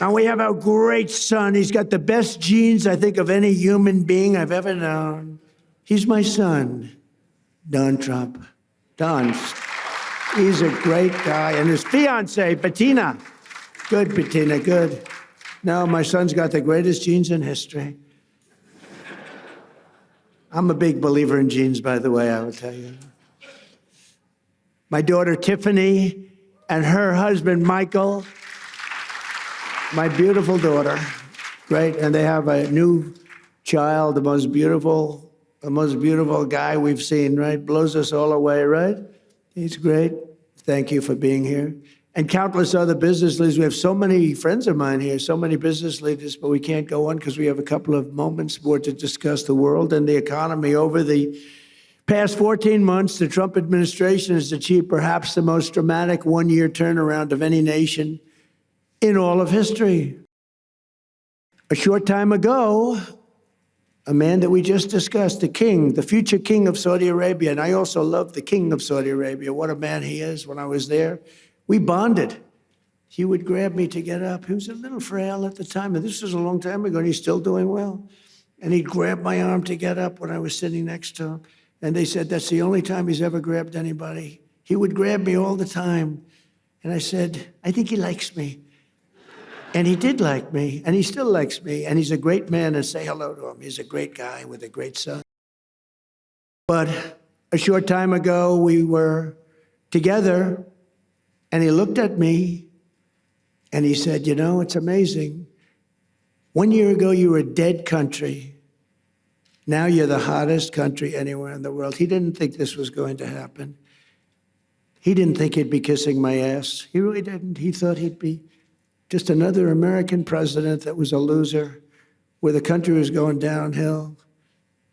And we have our great son. He's got the best genes, I think, of any human being I've ever known. He's my son, Don Trump. Don, he's a great guy. And his fiancée, Bettina. Good, Bettina, good. No, my son's got the greatest genes in history. I'm a big believer in genes, by the way, I will tell you. My daughter, Tiffany, and her husband, Michael, my beautiful daughter, great, and they have a new child, the most beautiful guy we've seen, right? Blows us all away, right? He's great. Thank you for being here. And countless other business leaders. We have so many friends of mine here, so many business leaders, but we can't go on because we have a couple of moments more to discuss the world and the economy. Over the past 14 months, the Trump administration has achieved perhaps the most dramatic one-year turnaround of any nation in all of history. A short time ago, a man that we just discussed, the king, the future king of Saudi Arabia, and I also love the king of Saudi Arabia, what a man he is. When I was there, we bonded. He would grab me to get up. He was a little frail at the time, and this was a long time ago, and he's still doing well. And he'd grab my arm to get up when I was sitting next to him. And they said that's the only time he's ever grabbed anybody. He would grab me all the time. And I said, I think he likes me. And he did like me, and he still likes me, and he's a great man, and say hello to him. He's a great guy with a great son. But a short time ago, we were together, and he looked at me, and he said, you know, it's amazing. 1 year ago, you were a dead country. Now you're the hottest country anywhere in the world. He didn't think this was going to happen. He didn't think he'd be kissing my ass. He really didn't. He thought he'd be just another American president that was a loser, where the country was going downhill.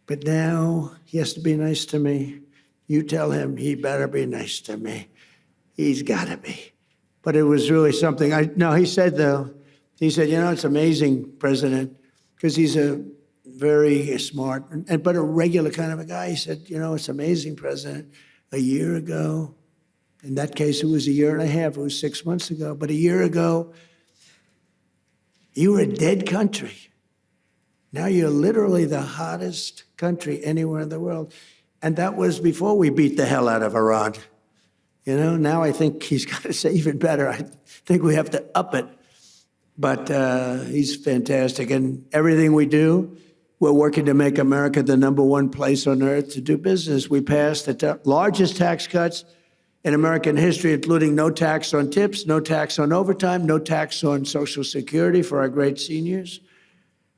But now he has to be nice to me. You tell him he better be nice to me. He's got to be. But it was really something. He said, though, he said, you know, it's amazing, President, because he's a very smart, but a regular kind of a guy. He said, you know, it's amazing, President. A year ago, in that case, it was a year and a half. It was 6 months ago. But a year ago, you were a dead country. Now you're literally the hottest country anywhere in the world. And that was before we beat the hell out of Iran. You know, now I think he's got to say even better. I think we have to up it. But he's fantastic. And everything we do, we're working to make America the #1 place on earth to do business. We passed the largest tax cuts in American history, including no tax on tips, no tax on overtime, no tax on Social Security for our great seniors.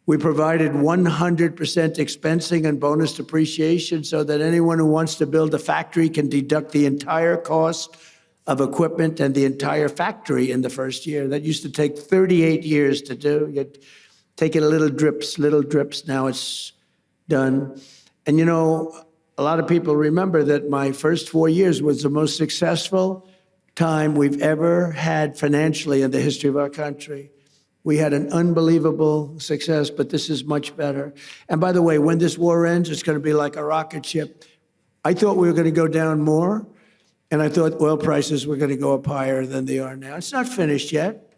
We provided 100% expensing and bonus depreciation so that anyone who wants to build a factory can deduct the entire cost of equipment and the entire factory in the first year. That used to take 38 years to do. You'd take it little drips. Now it's done. And you know, a lot of people remember that my first 4 years was the most successful time we've ever had financially in the history of our country. We had an unbelievable success, but this is much better. And by the way, when this war ends, it's going to be like a rocket ship. I thought we were going to go down more, and I thought oil prices were going to go up higher than they are now. It's not finished yet.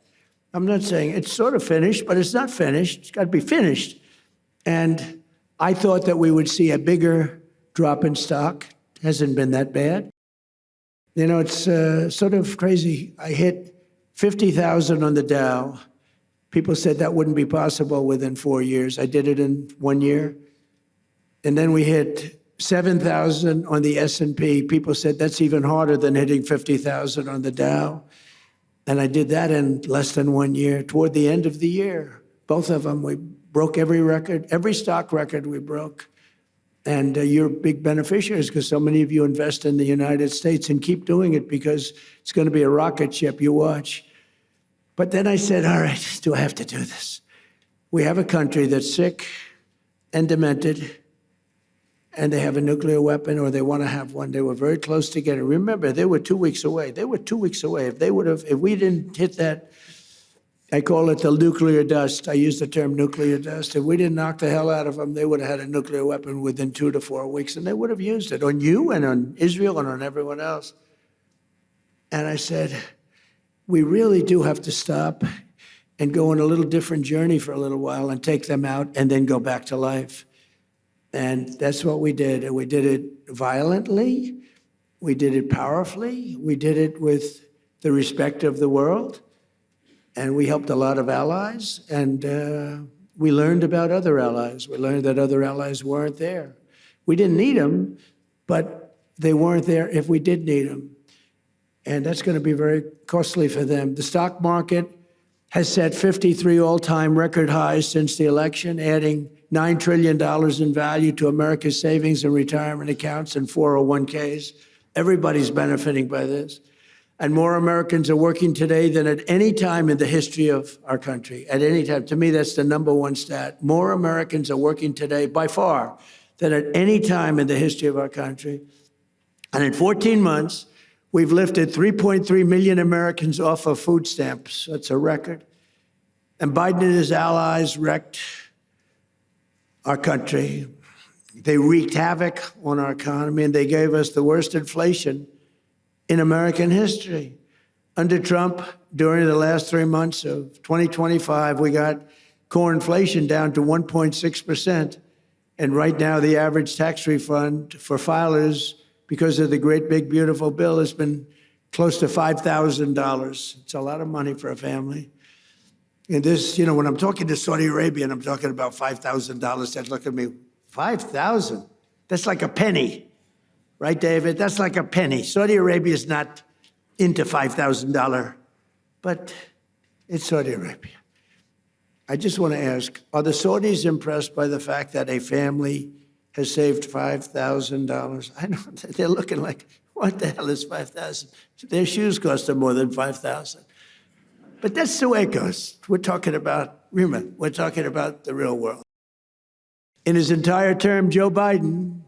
I'm not saying it's sort of finished, but it's not finished. It's got to be finished. And I thought that we would see a bigger drop in stock. Hasn't been that bad. You know, it's sort of crazy. I hit 50,000 on the Dow. People said that wouldn't be possible within 4 years. I did it in 1 year. And then we hit 7,000 on the S&P. People said that's even harder than hitting 50,000 on the Dow. And I did that in less than 1 year. Toward the end of the year, both of them, we broke every record, every stock record we broke. And you're big beneficiaries because so many of you invest in the United States, and keep doing it because it's going to be a rocket ship. You watch. But then I said, all right, do I have to do this? We have a country that's sick and demented, and they have a nuclear weapon, or they want to have one. They were very close to getting it. Remember, they were 2 weeks away. They were 2 weeks away. If we didn't hit that, I call it the nuclear dust. I use the term nuclear dust. If we didn't knock the hell out of them, they would have had a nuclear weapon within 2 to 4 weeks, and they would have used it on you and on Israel and on everyone else. And I said, we really do have to stop. and go on a little different journey for a little while and take them out and then go back to life. And that's what we did. And we did it violently. We did it powerfully. We did it with the respect of the world. And we helped a lot of allies. And we learned about other allies. We learned that other allies weren't there. We didn't need them, but they weren't there if we did need them. And that's going to be very costly for them. The stock market has set 53 all-time record highs since the election, adding $9 trillion in value to America's savings and retirement accounts and 401ks. Everybody's benefiting by this. And more Americans are working today than at any time in the history of our country. At any time. To me, that's the number one stat. More Americans are working today, by far, than at any time in the history of our country. And in 14 months, we've lifted 3.3 million Americans off of food stamps. That's a record. And Biden and his allies wrecked our country. They wreaked havoc on our economy, and they gave us the worst inflation in American history. Under Trump, during the last 3 months of 2025, we got core inflation down to 1.6%. And right now, the average tax refund for filers, because of the great big beautiful bill, has been close to $5,000. It's a lot of money for a family. And this, when I'm talking to Saudi Arabia and I'm talking about $5,000, they look at me, 5,000? That's like a penny, right, David? That's like a penny. Saudi Arabia is not into $5,000, but it's Saudi Arabia. I just want to ask, are the Saudis impressed by the fact that a family has saved $5,000? I know they're looking like, what the hell is 5,000? Their shoes cost them more than 5,000. But that's the way it goes. We're talking about the real world. In his entire term, Joe Biden,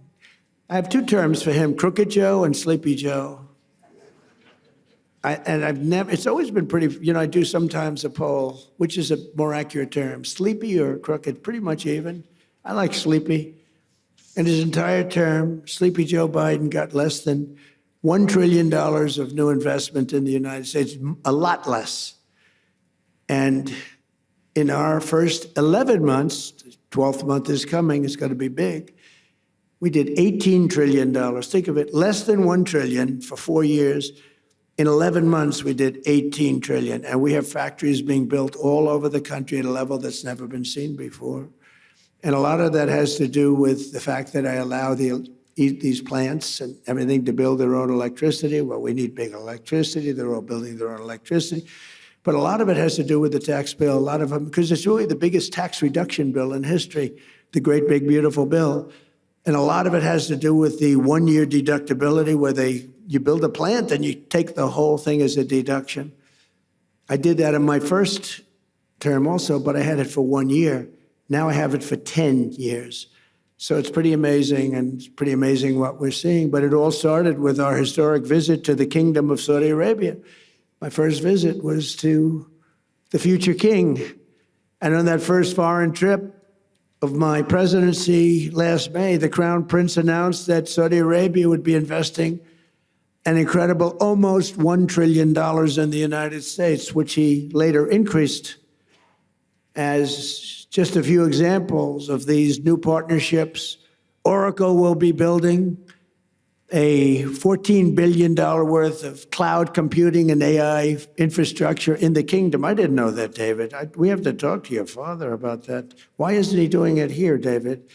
I have two terms for him, Crooked Joe and Sleepy Joe. It's always been pretty, I do sometimes a poll, which is a more accurate term, sleepy or crooked, pretty much even. I like sleepy. In his entire term, Sleepy Joe Biden got less than $1 trillion of new investment in the United States, a lot less. And in our first 11 months, 12th month is coming, it's going to be big, we did $18 trillion. Think of it, less than $1 trillion for 4 years. In 11 months, we did $18 trillion. And we have factories being built all over the country at a level that's never been seen before. And a lot of that has to do with the fact that I allow these plants and everything to build their own electricity. Well, we need big electricity. They're all building their own electricity. But a lot of it has to do with the tax bill. A lot of them, because it's really the biggest tax reduction bill in history, the great big beautiful bill. And a lot of it has to do with the 1-year deductibility where you build a plant and you take the whole thing as a deduction. I did that in my first term also, but I had it for 1 year. Now I have it for 10 years. So it's pretty amazing, and it's pretty amazing what we're seeing. But it all started with our historic visit to the Kingdom of Saudi Arabia. My first visit was to the future king. And on that first foreign trip of my presidency last May, the Crown Prince announced that Saudi Arabia would be investing an incredible almost $1 trillion in the United States, which he later increased. As just a few examples of these new partnerships, Oracle will be building a $14 billion worth of cloud computing and AI infrastructure in the kingdom. I didn't know that, David. We have to talk to your father about that. Why isn't he doing it here, David?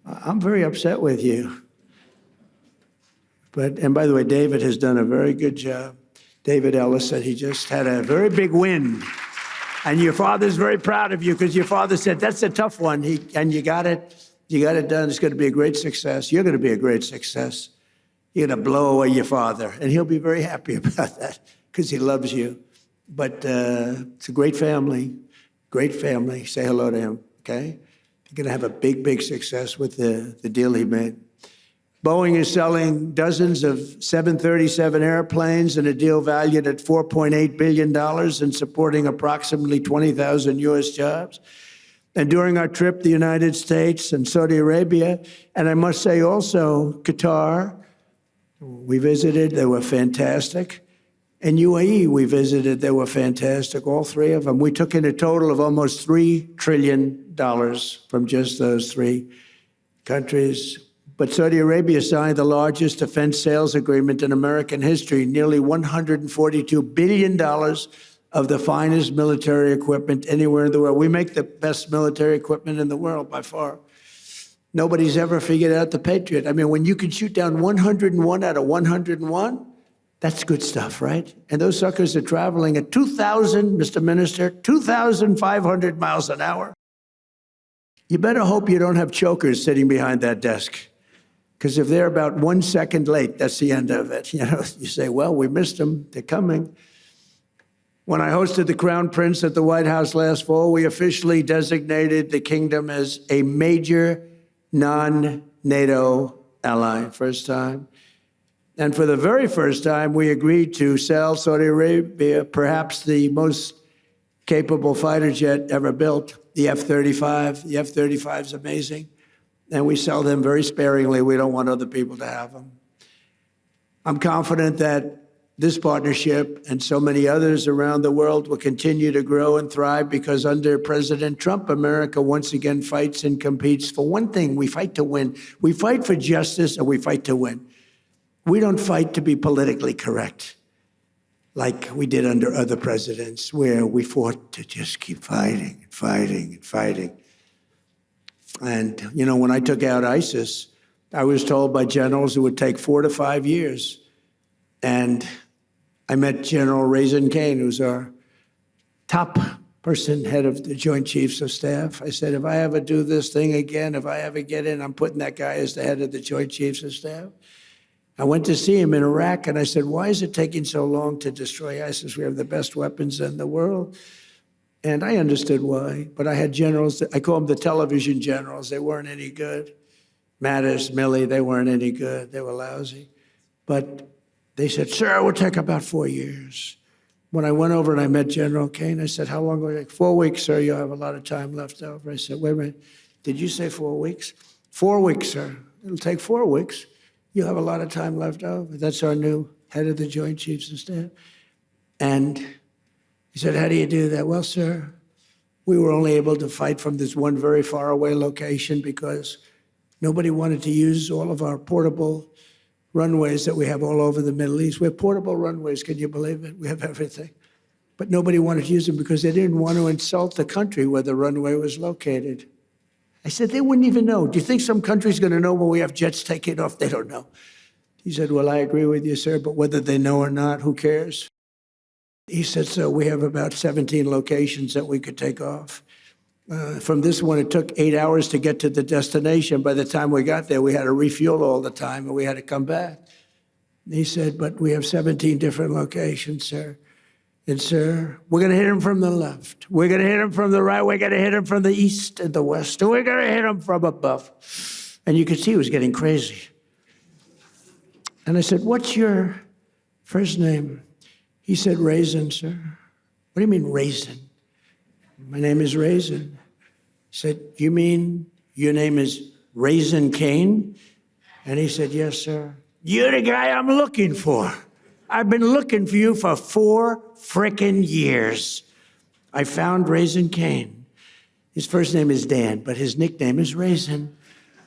I'm very upset with you. And by the way, David has done a very good job. David Ellis said he just had a very big win. And your father's very proud of you because your father said, that's a tough one. And you got it done. It's going to be a great success. You're going to be a great success. You're going to blow away your father. And he'll be very happy about that because he loves you. But it's a great family, great family. Say hello to him, okay? You're going to have a big, big success with the deal he made. Boeing is selling dozens of 737 airplanes in a deal valued at $4.8 billion and supporting approximately 20,000 U.S. jobs. And during our trip, the United States and Saudi Arabia, and I must say also Qatar, we visited, they were fantastic. And UAE, we visited, they were fantastic, all three of them. We took in a total of almost $3 trillion from just those three countries. But Saudi Arabia signed the largest defense sales agreement in American history, nearly $142 billion of the finest military equipment anywhere in the world. We make the best military equipment in the world by far. Nobody's ever figured out the Patriot. I mean, when you can shoot down 101 out of 101, that's good stuff, right? And those suckers are traveling at 2,000, Mr. Minister, 2,500 miles an hour. You better hope you don't have chokers sitting behind that desk. Because if they're about 1 second late, that's the end of it. You know, you say, well, we missed them. They're coming. When I hosted the Crown Prince at the White House last fall, we officially designated the kingdom as a major non-NATO ally, first time. And for the very first time, we agreed to sell Saudi Arabia perhaps the most capable fighter jet ever built, the F-35. The F-35 is amazing. And we sell them very sparingly. We don't want other people to have them. I'm confident that this partnership and so many others around the world will continue to grow and thrive because under President Trump, America once again fights and competes for one thing. We fight to win. We fight for justice and we fight to win. We don't fight to be politically correct like we did under other presidents where we fought to just keep fighting and fighting and fighting. And, you know, when I took out ISIS, I was told by generals it would take 4 to 5 years. And I met General Raisin Kane, who's our top person, head of the Joint Chiefs of Staff. I said, if I ever do this thing again, if I ever get in, I'm putting that guy as the head of the Joint Chiefs of Staff. I went to see him in Iraq, and I said, why is it taking so long to destroy ISIS? We have the best weapons in the world. And I understood why, but I had generals, I call them the television generals. They weren't any good. Mattis, Milley, they weren't any good. They were lousy. But they said, sir, it will take about 4 years. When I went over and I met General Kane, I said, how long will it take? 4 weeks, sir, you'll have a lot of time left over. I said, wait a minute, did you say 4 weeks? 4 weeks, sir. It'll take 4 weeks. You'll have a lot of time left over. That's our new head of the Joint Chiefs of Staff. And he said, how do you do that? Well, sir, we were only able to fight from this one very far away location because nobody wanted to use all of our portable runways that we have all over the Middle East. We have portable runways, can you believe it? We have everything. But nobody wanted to use them because they didn't want to insult the country where the runway was located. I said, they wouldn't even know. Do you think some country's going to know when we have jets taking off? They don't know. He said, well, I agree with you, sir, but whether they know or not, who cares? He said, so we have about 17 locations that we could take off. From this one, it took 8 hours to get to the destination. By the time we got there, we had to refuel all the time, and we had to come back. He said, but we have 17 different locations, sir. And, sir, we're going to hit them from the left. We're going to hit them from the right. We're going to hit them from the east and the west. And we're going to hit them from above. And you could see he was getting crazy. And I said, what's your first name? He said, Raisin, sir. What do you mean, Raisin? My name is Raisin. He said, you mean your name is Raisin Kane? And he said, yes, sir. You're the guy I'm looking for. I've been looking for you for 4 frickin' years. I found Raisin Kane. His first name is Dan, but his nickname is Raisin.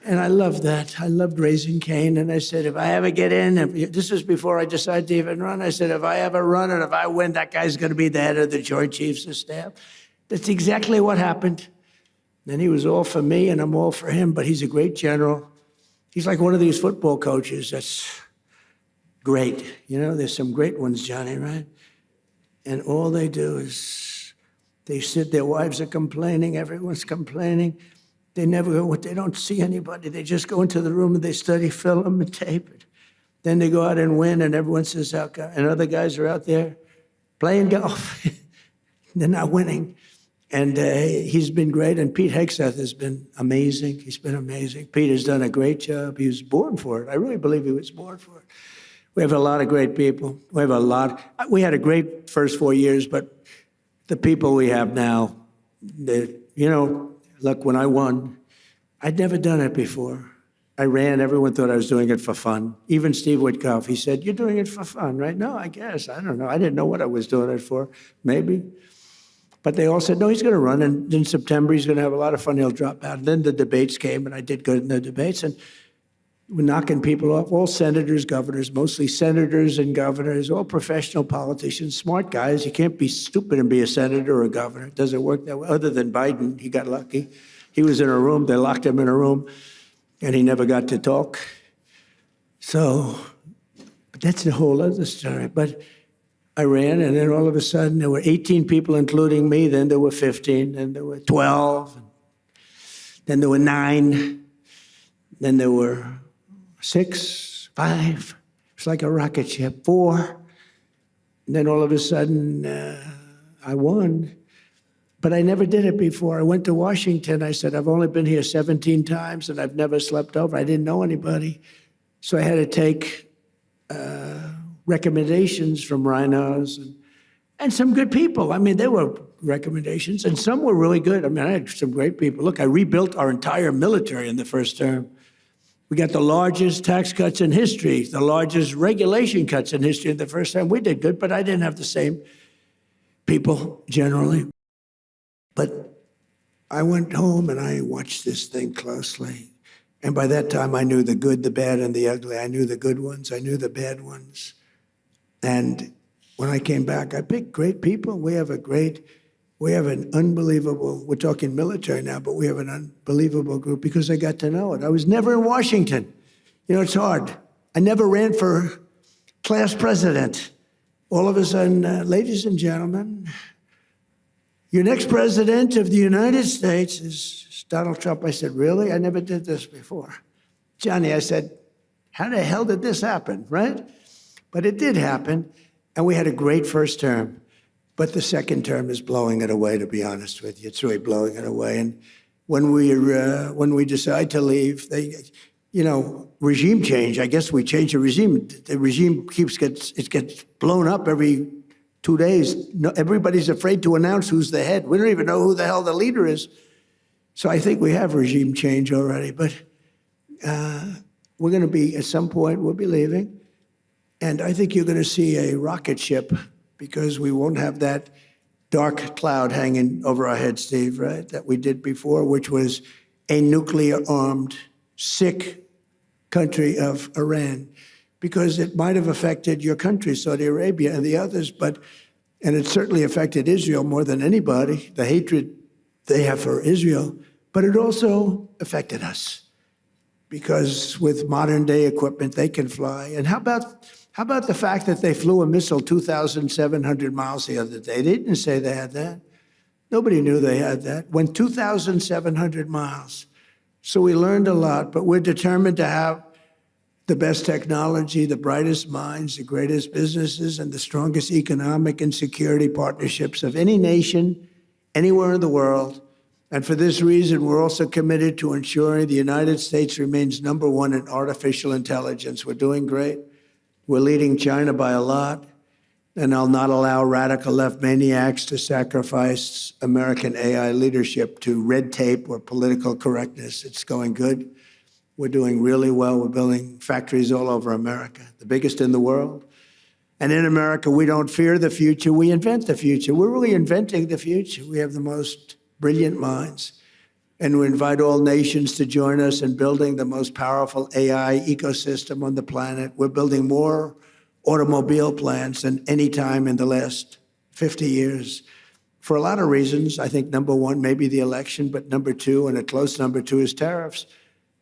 And I love that. I loved Raisin Kane. And I said, if I ever get in, this was before I decided to even run. I said, if I ever run and if I win, that guy's going to be the head of the Joint Chiefs of Staff. That's exactly what happened. And he was all for me, and I'm all for him. But he's a great general. He's like one of these football coaches that's great. You know, there's some great ones, Johnny, right? And all they do is they sit, their wives are complaining, everyone's complaining. They never go, they don't see anybody. They just go into the room and they study film and tape it. Then they go out and win, and everyone says, how come? And other guys are out there playing golf. They're not winning. And he's been great. And Pete Hegseth has been amazing. He's been amazing. Pete has done a great job. He was born for it. I really believe he was born for it. We have a lot of great people. We have a lot. We had a great first 4 years, but the people we have now, you know, look, when I won, I'd never done it before. I ran. Everyone thought I was doing it for fun. Even Steve Witkoff, he said, "You're doing it for fun, right?" No, I guess. I don't know. I didn't know what I was doing it for. Maybe. But they all said, no, he's going to run. And in September, he's going to have a lot of fun. He'll drop out. And then the debates came, and I did good in the debates. And we're knocking people off, all senators, governors, mostly senators and governors, all professional politicians, smart guys. You can't be stupid and be a senator or a governor. It doesn't work that way. Other than Biden, he got lucky. He was in a room. They locked him in a room, and he never got to talk. So but that's a whole other story. But I ran, and then all of a sudden, there were 18 people, including me. Then there were 15. Then there were 12. Then there were 9. Then there were 6, 5. It's like a rocket ship. 4. And then all of a sudden, I won. But I never did it before. I went to Washington. I said, I've only been here 17 times, and I've never slept over. I didn't know anybody. So I had to take recommendations from rhinos and some good people. I mean, there were recommendations, and some were really good. I mean, I had some great people. Look, I rebuilt our entire military in the first term. We got the largest tax cuts in history, the largest regulation cuts in history in the first term. We did good, but I didn't have the same people generally. But I went home and I watched this thing closely. And by that time, I knew the good, the bad, and the ugly. I knew the good ones. I knew the bad ones. And when I came back, I picked great people. We have an unbelievable, we're talking military now, but we have an unbelievable group because I got to know it. I was never in Washington. You know, it's hard. I never ran for class president. All of a sudden, ladies and gentlemen, your next president of the United States is Donald Trump. I said, really? I never did this before. Johnny, I said, how the hell did this happen, right? But it did happen, and we had a great first term. But the second term is blowing it away, to be honest with you. It's really blowing it away. And when we decide to leave, regime change, I guess we change the regime. The regime gets blown up every 2 days. No, everybody's afraid to announce who's the head. We don't even know who the hell the leader is. So I think we have regime change already. But we're going to be, at some point, we'll be leaving. And I think you're going to see a rocket ship because we won't have that dark cloud hanging over our head, Steve, right, that we did before, which was a nuclear-armed, sick country of Iran, because it might have affected your country, Saudi Arabia, and the others, and it certainly affected Israel more than anybody, the hatred they have for Israel, but it also affected us because with modern-day equipment, they can fly. And how about the fact that they flew a missile 2,700 miles the other day? They didn't say they had that. Nobody knew they had that. Went 2,700 miles. So we learned a lot, but we're determined to have the best technology, the brightest minds, the greatest businesses, and the strongest economic and security partnerships of any nation, anywhere in the world. And for this reason, we're also committed to ensuring the United States remains number one in artificial intelligence. We're doing great. We're leading China by a lot, and I'll not allow radical left maniacs to sacrifice American AI leadership to red tape or political correctness. It's going good. We're doing really well. We're building factories all over America, the biggest in the world. And in America, we don't fear the future. We invent the future. We're really inventing the future. We have the most brilliant minds. And we invite all nations to join us in building the most powerful AI ecosystem on the planet. We're building more automobile plants than any time in the last 50 years. For a lot of reasons. I think number one, maybe the election, but number two, and a close number two, is tariffs.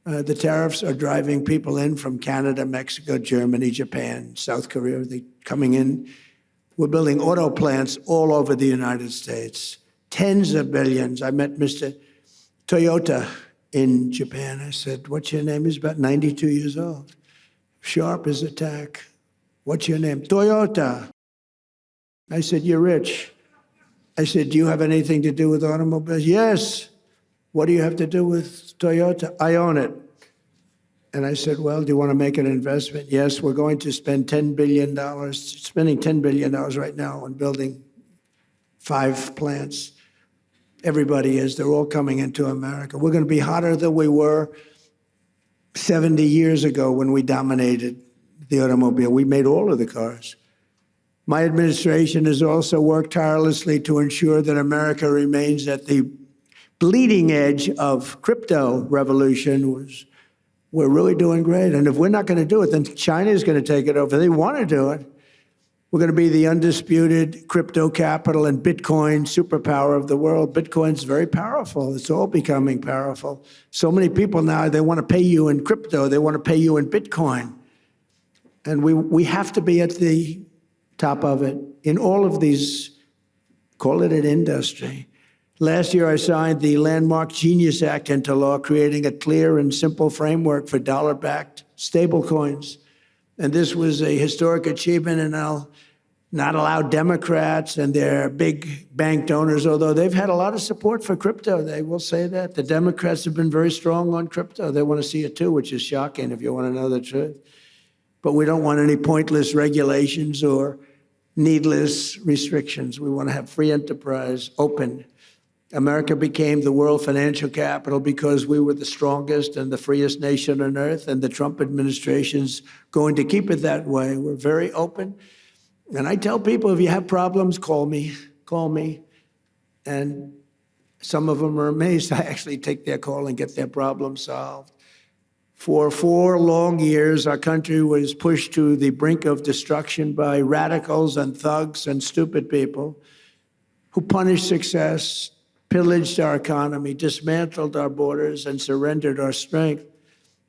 The tariffs are driving people in from Canada, Mexico, Germany, Japan, South Korea. They're coming in. We're building auto plants all over the United States. Tens of billions. I met Mr. Toyota in Japan. I said, what's your name? He's about 92 years old. Sharp as a tack. What's your name? Toyota. I said, you're rich. I said, do you have anything to do with automobiles? Yes. What do you have to do with Toyota? I own it. And I said, well, do you want to make an investment? Yes, we're going to spend $10 billion, spending $10 billion right now on building 5 plants. Everybody is. They're all coming into America. We're going to be hotter than we were 70 years ago when we dominated the automobile. We made all of the cars. My administration has also worked tirelessly to ensure that America remains at the bleeding edge of crypto revolution. We're really doing great. And if we're not going to do it, then China is going to take it over. They want to do it. We're going to be the undisputed crypto capital and Bitcoin superpower of the world. Bitcoin's very powerful. It's all becoming powerful. So many people now, they want to pay you in crypto. They want to pay you in Bitcoin. And we have to be at the top of it in all of these, call it an industry. Last year, I signed the landmark Genius Act into law, creating a clear and simple framework for dollar-backed stablecoins. And this was a historic achievement, and I'll not allow Democrats and their big bank donors, although they've had a lot of support for crypto. They will say that. The Democrats have been very strong on crypto. They want to see it too, which is shocking if you want to know the truth. But we don't want any pointless regulations or needless restrictions. We want to have free enterprise, open. America became the world financial capital because we were the strongest and the freest nation on earth, and the Trump administration's going to keep it that way. We're very open. And I tell people, if you have problems, call me. And some of them are amazed I actually take their call and get their problem solved. For 4 long years, our country was pushed to the brink of destruction by radicals and thugs and stupid people who punished success, pillaged our economy, dismantled our borders, and surrendered our strength.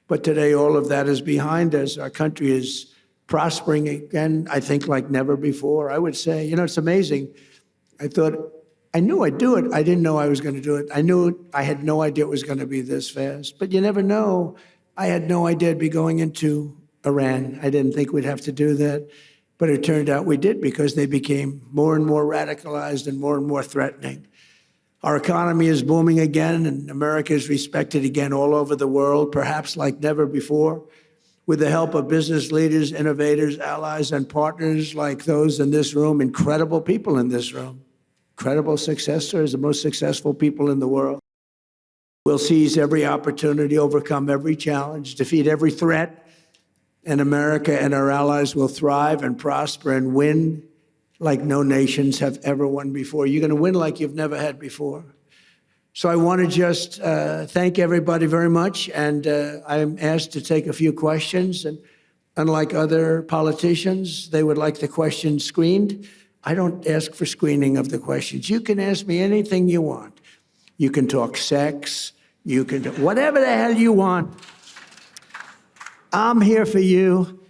But today, all of that is behind us. Our country is prospering again, I think, like never before. I would say, it's amazing. I knew I'd do it. I didn't know I was going to do it. I had no idea it was going to be this fast. But you never know. I had no idea I'd be going into Iran. I didn't think we'd have to do that. But it turned out we did, because they became more and more radicalized and more threatening. Our economy is booming again, and America is respected again all over the world, perhaps like never before. With the help of business leaders, innovators, allies, and partners like those in this room, incredible people in this room, incredible success stories, the most successful people in the world. We'll seize every opportunity, overcome every challenge, defeat every threat, and America and our allies will thrive and prosper and win like no nations have ever won before. You're going to win like you've never had before. So I want to just thank everybody very much, and I'm asked to take a few questions. And unlike other politicians, they would like the questions screened. I don't ask for screening of the questions. You can ask me anything you want. You can talk sex. You can do whatever the hell you want. I'm here for you.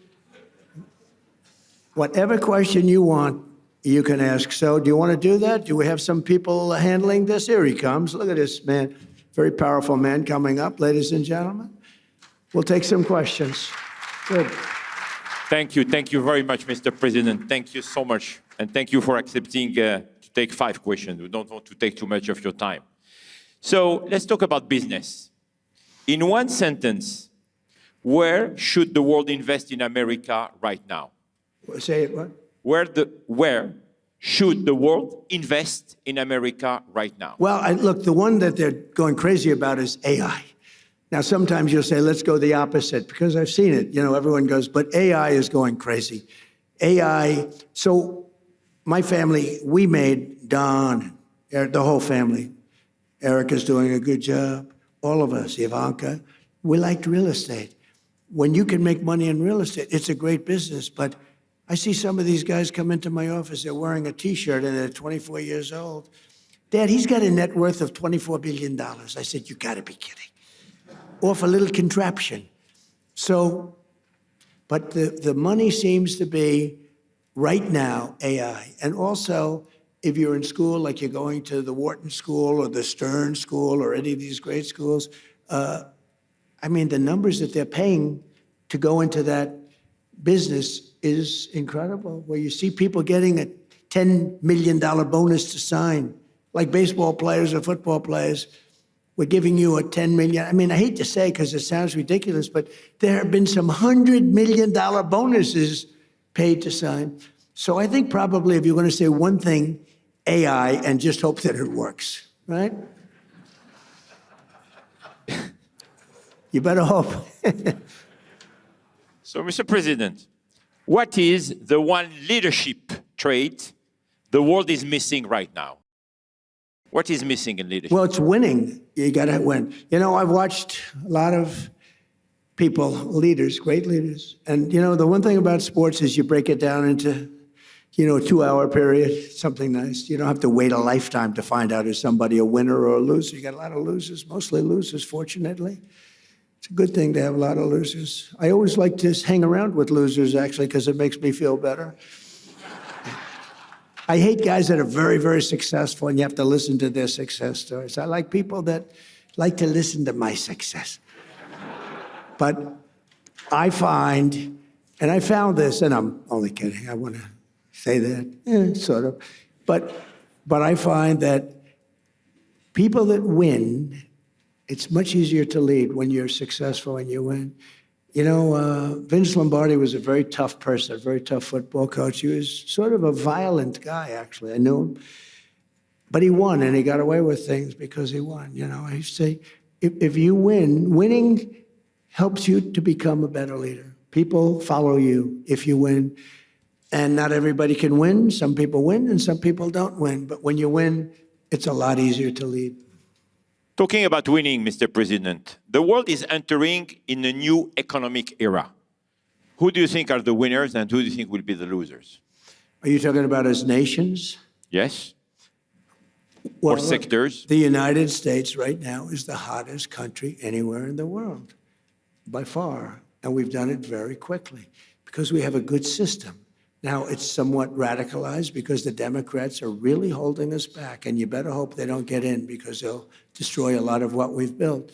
Whatever question you want, you can ask. So do you want to do that? Do we have some people handling this? Here he comes. Look at this man. Very powerful man coming up, ladies and gentlemen. We'll take some questions. Good. Thank you. Thank you very much, Mr. President. Thank you so much. And thank you for accepting to take 5 questions. We don't want to take too much of your time. So let's talk about business. In one sentence, where should the world invest in America right now? Say it, what? Where should the world invest in America right now? Well, look, the one that they're going crazy about is AI. Now, sometimes you'll say, let's go the opposite, because I've seen it. Everyone goes, but AI is going crazy. AI, so my family, we made Don, the whole family. Erica's doing a good job. All of us, Ivanka, we liked real estate. When you can make money in real estate, it's a great business. But I see some of these guys come into my office, they're wearing a T-shirt and they're 24 years old. Dad, he's got a net worth of $24 billion. I said, you gotta be kidding. Off a little contraption. So, but the money seems to be, right now, AI. And also, if you're in school, like you're going to the Wharton School or the Stern School or any of these great schools, the numbers that they're paying to go into that business is incredible, where you see people getting a $10 million bonus to sign, like baseball players or football players. We're giving you a $10 million. I hate to say because it sounds ridiculous, but there have been some $100 million bonuses paid to sign. So I think probably if you're going to say one thing, AI, and just hope that it works, right? You better hope. So, Mr. President, what is the one leadership trait the world is missing right now? What is missing in leadership? Well, it's winning. You got to win. You know, I've watched a lot of people, leaders, great leaders. And, you know, the one thing about sports is you break it down into, you know, a 2-hour period, something nice. You don't have to wait a lifetime to find out is somebody a winner or a loser. You got a lot of losers, mostly losers, fortunately. It's a good thing to have a lot of losers. I always like to hang around with losers, actually, because it makes me feel better. I hate guys that are very, very successful and you have to listen to their success stories. I like people that like to listen to my success. But I find, and I found this, and I'm only kidding, I want to say that, sort of. But I find that people that win, it's much easier to lead when you're successful and you win. You know, Vince Lombardi was a very tough person, a very tough football coach. He was sort of a violent guy, actually. I knew him. But he won, and he got away with things because he won. You know, I used to say, if you win, winning helps you to become a better leader. People follow you if you win. And not everybody can win. Some people win, and some people don't win. But when you win, it's a lot easier to lead. Talking about winning, Mr. President, the world is entering in a new economic era. Who do you think are the winners and who do you think will be the losers? Are you talking about as nations? Yes? Well, or sectors? The United States right now is the hottest country anywhere in the world, by far. And we've done it very quickly because we have a good system. Now, it's somewhat radicalized because the Democrats are really holding us back, and you better hope they don't get in because they'll destroy a lot of what we've built.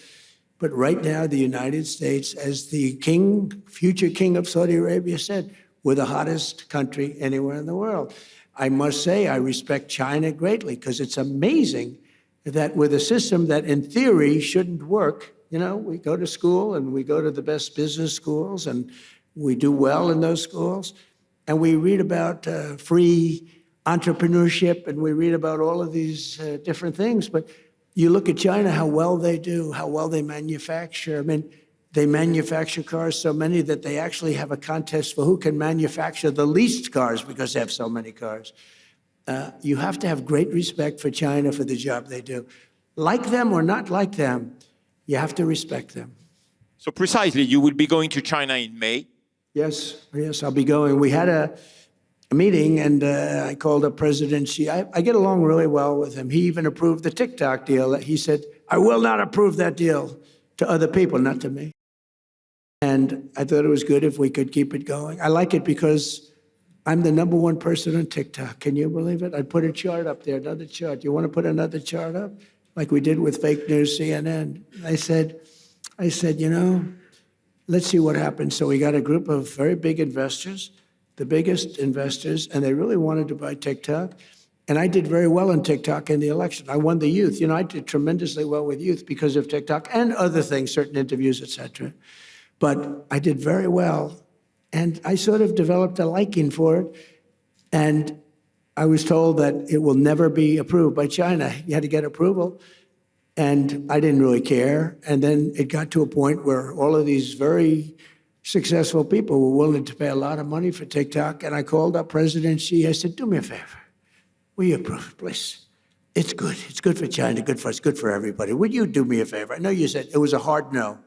But right now, the United States, as the king, future king of Saudi Arabia said, we're the hottest country anywhere in the world. I must say, I respect China greatly because it's amazing that with a system that in theory shouldn't work, you know, we go to school and we go to the best business schools and we do well in those schools. And we read about free entrepreneurship, and we read about all of these different things. But you look at China, how well they do, how well they manufacture. I mean, they manufacture cars so many that they actually have a contest for who can manufacture the least cars because they have so many cars. You have to have great respect for China for the job they do. Like them or not like them, you have to respect them. So precisely, you will be going to China in May. Yes, I'll be going. We had a meeting, and I called up President Xi. I get along really well with him. He even approved the TikTok deal. He said, I will not approve that deal to other people, not to me. And I thought it was good if we could keep it going. I like it because I'm the #1 person on TikTok. Can you believe it? I put a chart up there, another chart. You want to put another chart up? Like we did with fake news, CNN. I said, you know, let's see what happens. So we got a group of very big investors, the biggest investors, and they really wanted to buy TikTok. And I did very well on TikTok in the election. I won the youth. You know, I did tremendously well with youth because of TikTok and other things, certain interviews, et cetera. But I did very well. And I sort of developed a liking for it. And I was told that it will never be approved by China. You had to get approval. And I didn't really care. And then it got to a point where all of these very successful people were willing to pay a lot of money for TikTok. And I called up President Xi. I said, do me a favor. Will you approve it, please? It's good. It's good for China, good for us, good for everybody. Would you do me a favor? I know you said it was a hard no.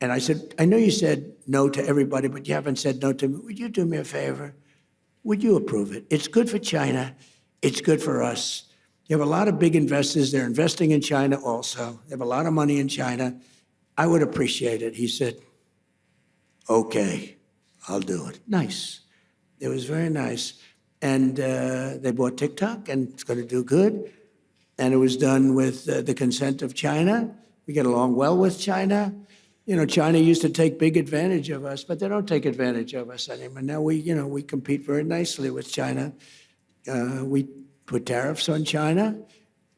And I said, I know you said no to everybody, but you haven't said no to me. Would you do me a favor? Would you approve it? It's good for China. It's good for us. You have a lot of big investors. They're investing in China also. They have a lot of money in China. I would appreciate it. He said, okay, I'll do it. Nice. It was very nice. And they bought TikTok, and it's going to do good. And it was done with the consent of China. We get along well with China. You know, China used to take big advantage of us, but they don't take advantage of us anymore. Now we compete very nicely with China. We put tariffs on China.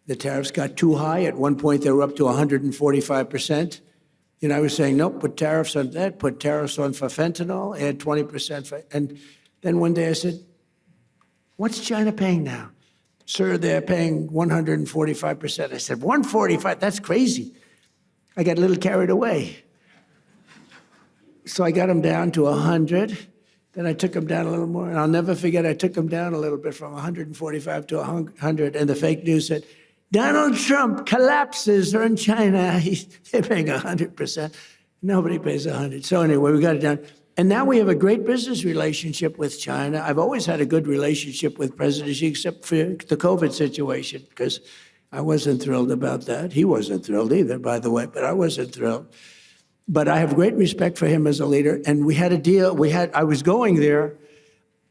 The tariffs got too high. At one point, they were up to 145%. You know, I was saying, nope, put tariffs on that, put tariffs on for fentanyl, add 20%. And then one day I said, what's China paying now? Sir, they're paying 145%. I said, 145? That's crazy. I got a little carried away. So I got him down to 100. Then I took him down a little more. And I'll never forget, I took him down a little bit from 145 to 100. And the fake news said, Donald Trump collapses in China. They're paying 100%. Nobody pays 100. So anyway, we got it down. And now we have a great business relationship with China. I've always had a good relationship with President Xi, except for the COVID situation, because I wasn't thrilled about that. He wasn't thrilled either, by the way, but I wasn't thrilled. But I have great respect for him as a leader. And we had a deal. I was going there,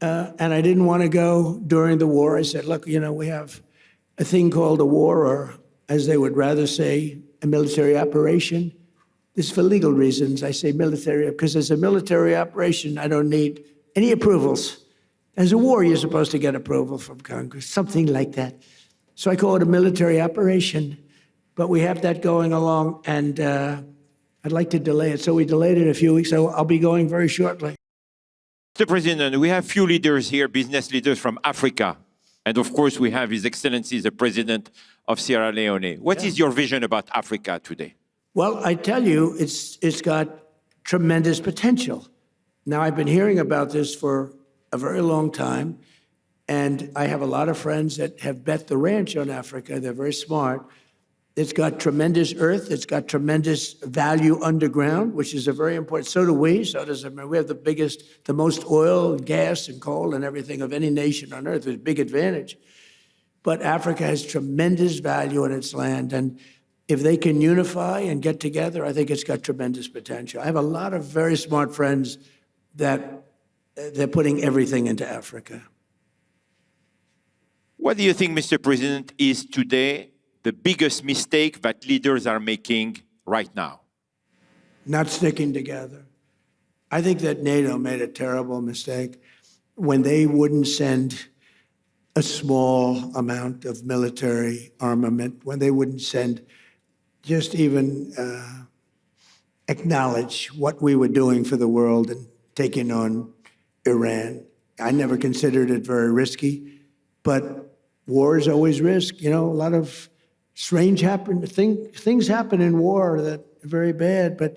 and I didn't want to go during the war. I said, look, you know, we have a thing called a war, or as they would rather say, a military operation. This is for legal reasons. I say military, because as a military operation, I don't need any approvals. As a war, you're supposed to get approval from Congress, something like that. So I call it a military operation. But we have that going along, and I'd like to delay it. So we delayed it a few weeks, so I'll be going very shortly. Mr. President, we have few leaders here, business leaders from Africa. And of course, we have His Excellency, the President of Sierra Leone. What is your vision about Africa today? Well, I tell you, it's got tremendous potential. Now, I've been hearing about this for a very long time, and I have a lot of friends that have bet the ranch on Africa. They're very smart. It's got tremendous earth. It's got tremendous value underground, which is a very important. So do we. So does America. We have the most oil and gas and coal and everything of any nation on earth. It's a big advantage. But Africa has tremendous value in its land. And if they can unify and get together, I think it's got tremendous potential. I have a lot of very smart friends that they're putting everything into Africa. What do you think, Mr. President, is today the biggest mistake that leaders are making right now? Not sticking together. I think that NATO made a terrible mistake when they wouldn't send a small amount of military armament, when they wouldn't send just even acknowledge what we were doing for the world and taking on Iran. I never considered it very risky, but war is always risk. You know, a lot of strange things happen in war that are very bad, but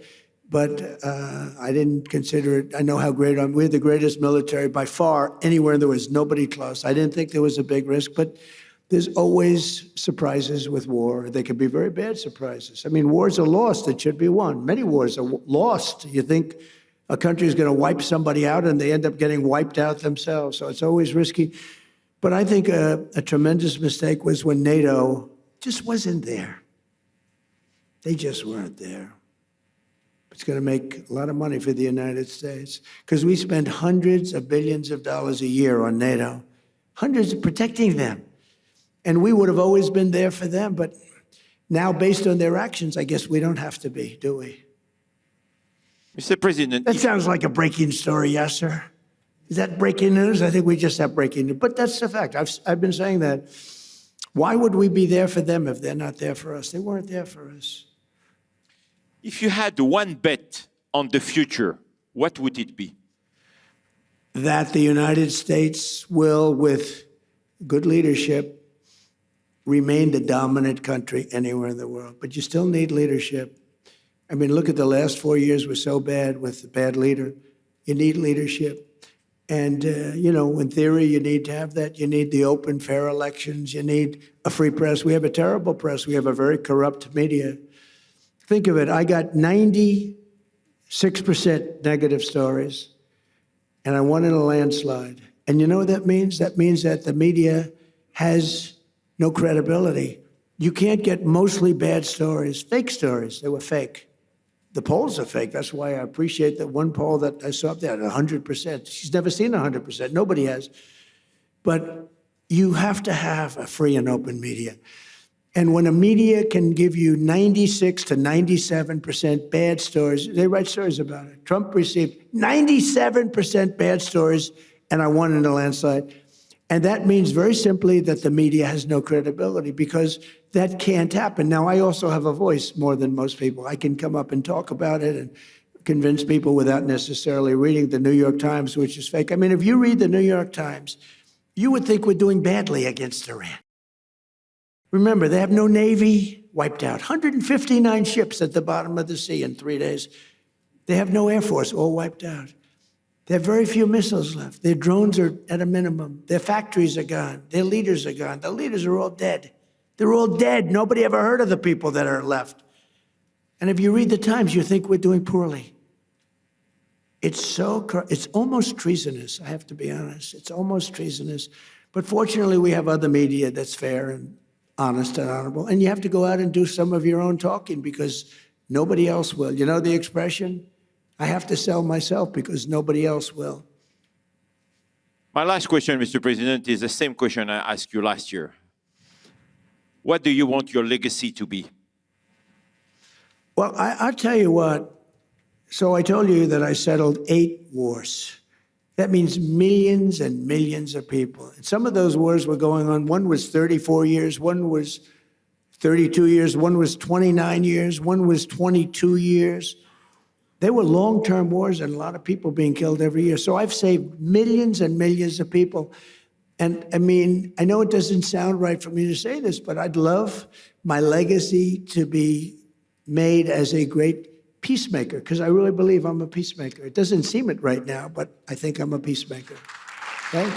I didn't consider it. I know how great we're the greatest military by far anywhere. There was nobody close. I didn't think there was a big risk, but there's always surprises with war. They can be very bad surprises. I mean, wars are lost that should be won. Many wars are lost. You think a country is going to wipe somebody out, and they end up getting wiped out themselves. So it's always risky. But I think a tremendous mistake was when NATO just wasn't there. They just weren't there. It's going to make a lot of money for the United States because we spend hundreds of billions of dollars a year on NATO, hundreds of protecting them. And we would have always been there for them. But now, based on their actions, I guess we don't have to be, do we? Mr. President, that sounds like a breaking story, yes, sir? Is that breaking news? I think we just have breaking news. But that's the fact. I've been saying that. Why would we be there for them if they're not there for us? They weren't there for us. If you had one bet on the future, what would it be? That the United States will, with good leadership, remain the dominant country anywhere in the world. But you still need leadership. I mean, look at the last 4 years were so bad with the bad leader. You need leadership. And, you know, in theory, you need to have that. You need the open, fair elections. You need a free press. We have a terrible press. We have a very corrupt media. Think of it. I got 96% negative stories, and I won in a landslide. And you know what that means? That means that the media has no credibility. You can't get mostly bad stories, fake stories. They were fake. The polls are fake. That's why I appreciate that one poll that I saw up there, 100%. She's never seen 100%. Nobody has. But you have to have a free and open media. And when a media can give you 96 to 97% bad stories, they write stories about it. Trump received 97% bad stories, and I won in a landslide. And that means very simply that the media has no credibility because that can't happen. Now, I also have a voice more than most people. I can come up and talk about it and convince people without necessarily reading the New York Times, which is fake. I mean, if you read the New York Times, you would think we're doing badly against Iran. Remember, they have no Navy, wiped out. 159 ships at the bottom of the sea in 3 days. They have no Air Force, all wiped out. They have very few missiles left. Their drones are at a minimum. Their factories are gone. Their leaders are gone. The leaders are all dead. They're all dead. Nobody ever heard of the people that are left. And if you read the Times, you think we're doing poorly. It's almost treasonous, I have to be honest. It's almost treasonous. But fortunately, we have other media that's fair and honest and honorable. And you have to go out and do some of your own talking because nobody else will. You know the expression? I have to sell myself because nobody else will. My last question, Mr. President, is the same question I asked you last year. What do you want your legacy to be? Well, I'll tell you what. So I told you that I settled 8 wars. That means millions and millions of people. And some of those wars were going on. One was 34 years, one was 32 years, one was 29 years, one was 22 years. They were long-term wars and a lot of people being killed every year. So I've saved millions and millions of people. And I mean, I know it doesn't sound right for me to say this, but I'd love my legacy to be made as a great peacemaker, because I really believe I'm a peacemaker. It doesn't seem it right now, but I think I'm a peacemaker. Okay?